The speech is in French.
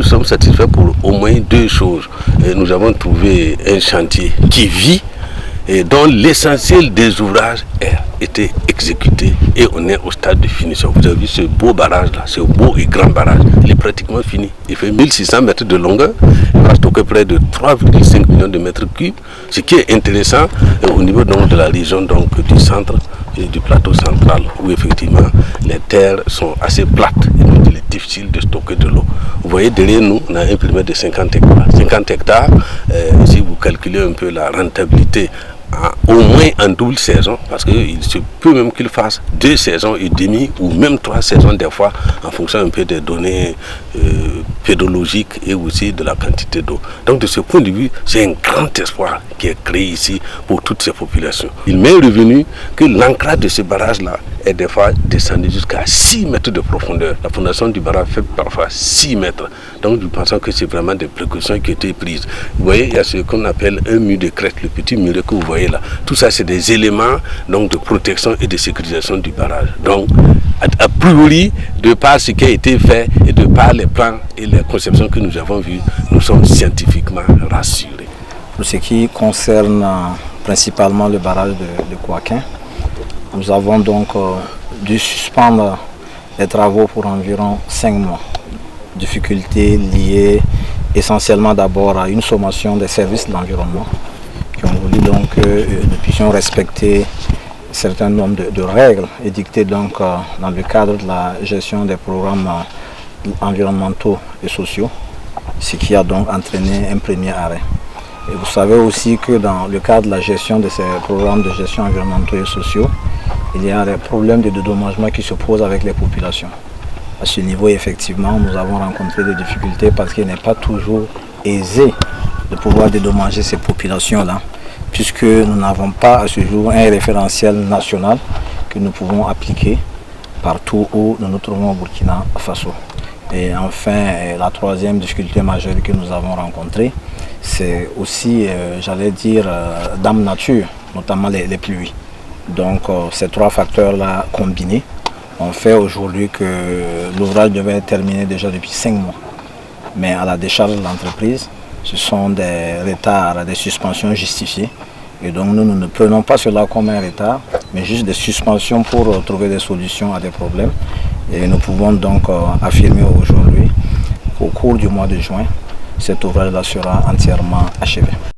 nous sommes satisfaits pour au moins deux choses. Nous avons trouvé un chantier qui vit et dont l'essentiel des ouvrages a été exécuté et on est au stade de finition. Vous avez vu ce beau barrage là, ce beau et grand barrage, il est pratiquement fini. Il fait 1600 mètres de longueur, il va stocker près de 3,5 millions de mètres cubes, ce qui est intéressant au niveau donc, de la région donc, du centre et du plateau central où effectivement les terres sont assez plates et donc il est difficile de stocker de l'eau. Vous voyez derrière nous, on a un périmètre de 50 hectares. 50 hectares, si vous calculez un peu la rentabilité, au moins en double saison, parce qu'il se peut même qu'il fasse 2 saisons et demie ou même 3 saisons des fois en fonction un peu des données pédologiques et aussi de la quantité d'eau. Donc de ce point de vue, c'est un grand espoir qui est créé ici pour toutes ces populations. Il m'est revenu que l'ancrage de ce barrage-là est des fois descendu jusqu'à 6 mètres de profondeur. La fondation du barrage fait parfois 6 mètres. Donc nous pensons que c'est vraiment des précautions qui ont été prises. Vous voyez, il y a ce qu'on appelle un mur de crête, le petit mur que vous voyez là. Tout ça, c'est des éléments donc, de protection et de sécurisation du barrage. Donc, a priori, de par ce qui a été fait et de par les plans et les conceptions que nous avons vues, nous sommes scientifiquement rassurés. Pour ce qui concerne principalement le barrage de Kouakin, nous avons donc dû suspendre les travaux pour environ 5 mois. Difficultés liées essentiellement d'abord à une sommation des services de l'environnement qui ont voulu donc que nous puissions respecter un certain nombre de règles édictées donc dans le cadre de la gestion des programmes environnementaux et sociaux, ce qui a donc entraîné un premier arrêt. Et vous savez aussi que dans le cadre de la gestion de ces programmes de gestion environnementaux et sociaux, il y a des problèmes de dédommagement qui se posent avec les populations. À ce niveau, effectivement, nous avons rencontré des difficultés parce qu'il n'est pas toujours aisé de pouvoir dédommager ces populations-là, puisque nous n'avons pas à ce jour un référentiel national que nous pouvons appliquer partout où nous nous trouvons au Burkina Faso. Et enfin, la troisième difficulté majeure que nous avons rencontrée, c'est aussi, j'allais dire, d'âme nature, notamment les pluies. Donc ces 3 facteurs-là combinés ont fait aujourd'hui que l'ouvrage devait être terminé déjà depuis 5 mois. Mais à la décharge de l'entreprise, ce sont des retards, des suspensions justifiées. Et donc nous ne prenons pas cela comme un retard, mais juste des suspensions pour trouver des solutions à des problèmes. Et nous pouvons donc affirmer aujourd'hui qu'au cours du mois de juin, cet ouvrage-là sera entièrement achevé.